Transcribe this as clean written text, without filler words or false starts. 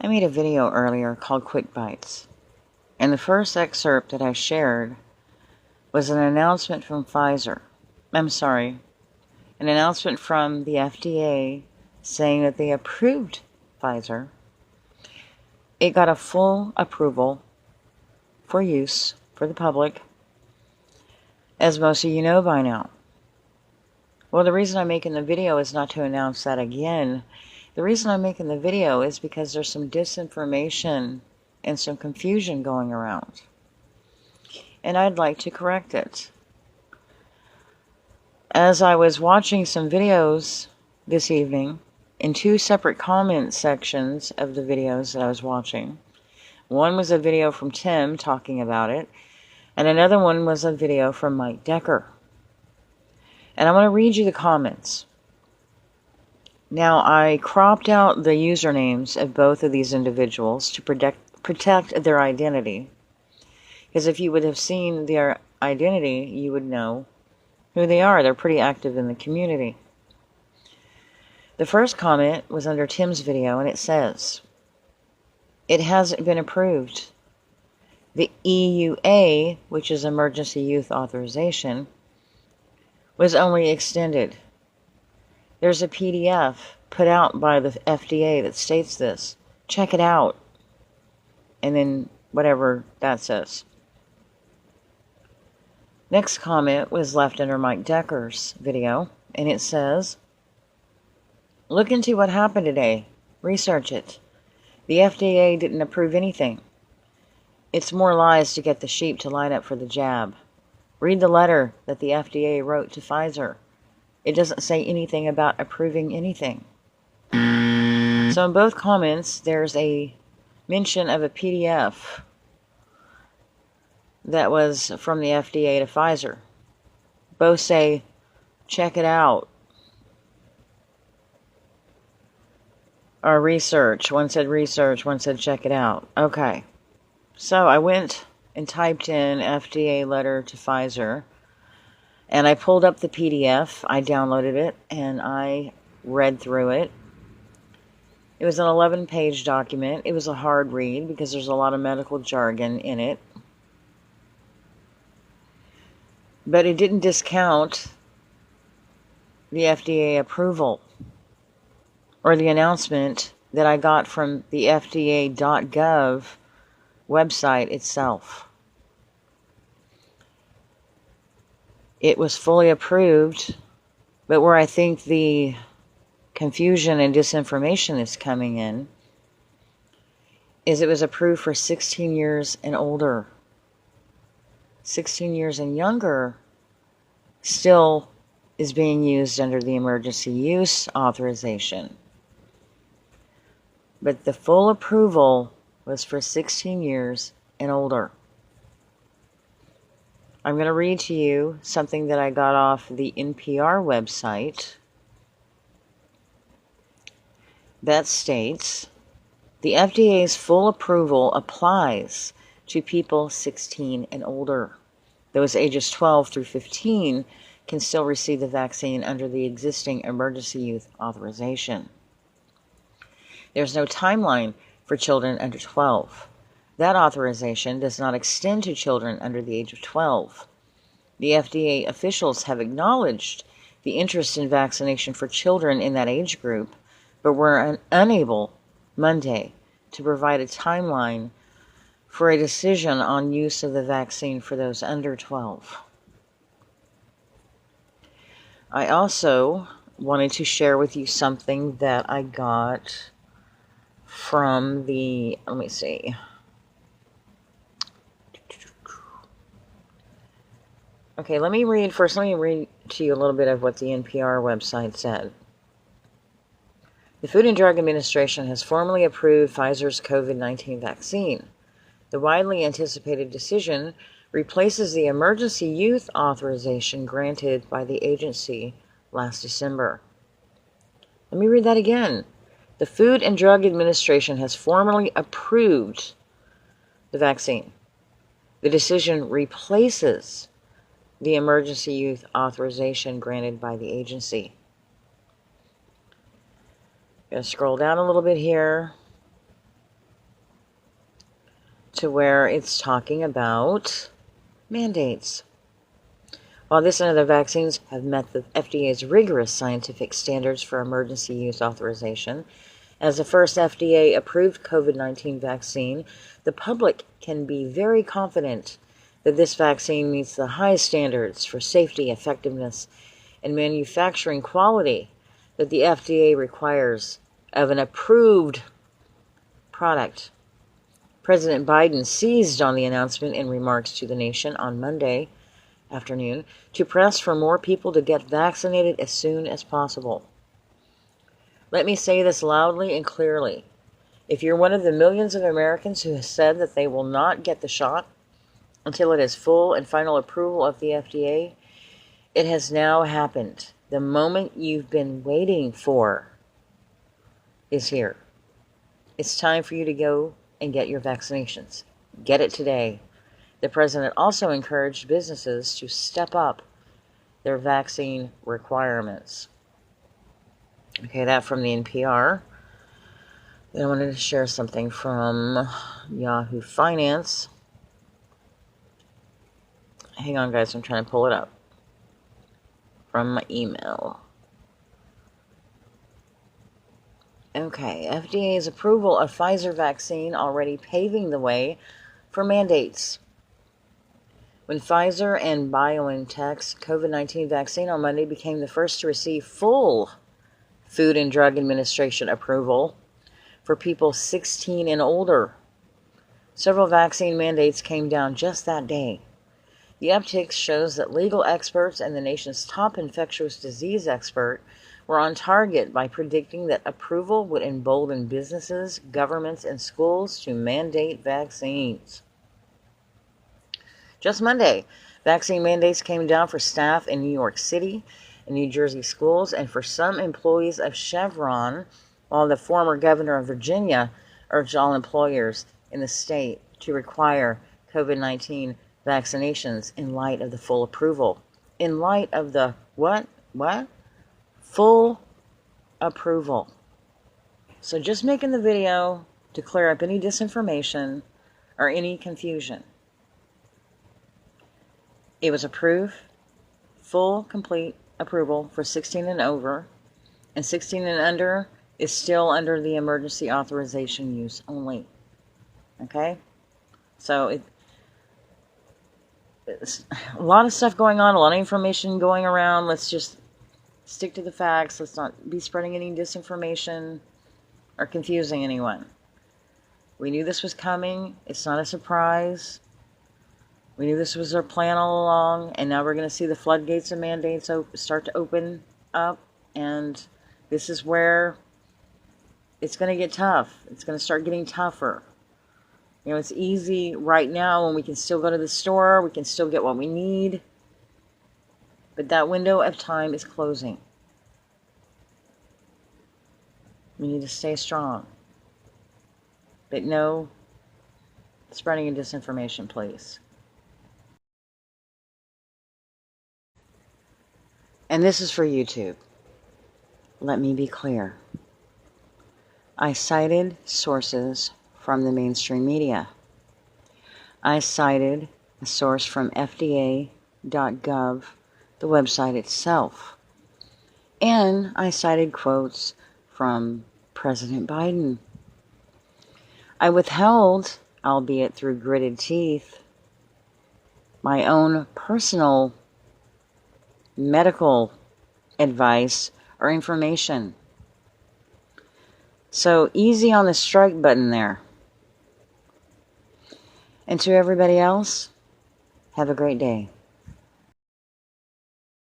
I made a video earlier called Quick Bites, and the first excerpt that I shared was an announcement from Pfizer. An announcement from the FDA saying that they approved Pfizer. It got a full approval for use for the public, as most of you know by now. Well, the reason I'm making the video is not to announce that again. The reason I'm making the video is because there's some disinformation and some confusion going around, and I'd like to correct it. As I was watching some videos this evening, in two separate comment sections of the videos that I was watching, one was a video from Tim talking about it, and another one was a video from Mike Decker. And I'm going to read you the comments. Now, I cropped out the usernames of both of these individuals to protect their identity, because if you would have seen their identity, you would know who they are. They're pretty active in the community. The first comment was under Tim's video, and it says, "It hasn't been approved. The EUA, which is Emergency Use Authorization, was only extended. There's a PDF put out by the FDA that states this. Check it out." And then whatever that says. Next comment was left under Mike Decker's video, and it says, "Look into what happened today. Research it. The FDA didn't approve anything. It's more lies to get the sheep to line up for the jab. Read the letter that the FDA wrote to Pfizer. It doesn't say anything about approving anything." So in both comments, there's a mention of a PDF that was from the FDA to Pfizer. Both say, check it out. Or research. One said research, one said check it out. Okay. So I went and typed in FDA letter to Pfizer, and I pulled up the PDF. I downloaded it, and I read through it. It was an 11-page document. It was a hard read because there's a lot of medical jargon in it. But it didn't discount the FDA approval or the announcement that I got from the FDA.gov website itself. It was fully approved, but where I think the confusion and disinformation is coming in is it was approved for 16 years and older. 16 years and younger still is being used under the emergency use authorization. But the full approval was for 16 years and older. I'm going to read to you something that I got off the NPR website that states, "The FDA's full approval applies to people 16 and older. Those ages 12 through 15 can still receive the vaccine under the existing emergency use authorization. There's no timeline for children under 12. That authorization does not extend to children under the age of 12. The FDA officials have acknowledged the interest in vaccination for children in that age group, but were unable Monday to provide a timeline for a decision on use of the vaccine for those under 12. I also wanted to share with you something that I got from the, let me see. Okay, let me read to you a little bit of what the NPR website said. "The Food and Drug Administration has formally approved Pfizer's COVID-19 vaccine. The widely anticipated decision replaces the emergency use authorization granted by the agency last December." Let me read that again. "The Food and Drug Administration has formally approved the vaccine. The decision replaces the emergency use authorization granted by the agency." I'm going to scroll down a little bit here. to where it's talking about mandates. While this and other vaccines have met the FDA's rigorous scientific standards for emergency use authorization, as the first FDA-approved COVID-19 vaccine, the public can be very confident that this vaccine meets the highest standards for safety, effectiveness, and manufacturing quality that the FDA requires of an approved product. President Biden seized on the announcement in remarks to the nation on Monday afternoon to press for more people to get vaccinated as soon as possible. Let me say this loudly and clearly. If you're one of the millions of Americans who has said that they will not get the shot until it has full and final approval of the FDA, it has now happened. The moment you've been waiting for is here. It's time for you to go and get your vaccinations. Get it today. The president also encouraged businesses to step up their vaccine requirements. Okay, that from the NPR. Then I wanted to share something from Yahoo Finance. Hang on, guys, I'm trying to pull it up from my email. Okay, FDA's approval of Pfizer vaccine already paving the way for mandates. When Pfizer and BioNTech's COVID-19 vaccine on Monday became the first to receive full Food and Drug Administration approval for people 16 and older, several vaccine mandates came down just that day. The uptick shows that legal experts and the nation's top infectious disease expert were on target by predicting that approval would embolden businesses, governments, and schools to mandate vaccines. Just Monday, vaccine mandates came down for staff in New York City and New Jersey schools and for some employees of Chevron, while the former governor of Virginia urged all employers in the state to require COVID-19 vaccinations in light of the full approval. In light of the what? Full approval. So just making the video to clear up any disinformation or any confusion. It was approved, full, complete approval for 16 and over, and 16 and under is still under the emergency authorization use only. Okay? So it's a lot of stuff going on, a lot of information going around. Let's just stick to the facts. Let's not be spreading any disinformation or confusing anyone. We knew this was coming. It's not a surprise. We knew this was our plan all along, and now we're going to see the floodgates of mandates start to open up, and this is where it's going to get tough. It's going to start getting tougher. You know, it's easy right now when we can still go to the store, we can still get what we need, but that window of time is closing. We need to stay strong. But no spreading of disinformation, please. And this is for YouTube. Let me be clear. I cited sources from the mainstream media. I cited a source from FDA.gov, the website itself. And I cited quotes from President Biden. I withheld, albeit through gritted teeth, my own personal medical advice or information. So easy on the strike button there. And to everybody else, have a great day.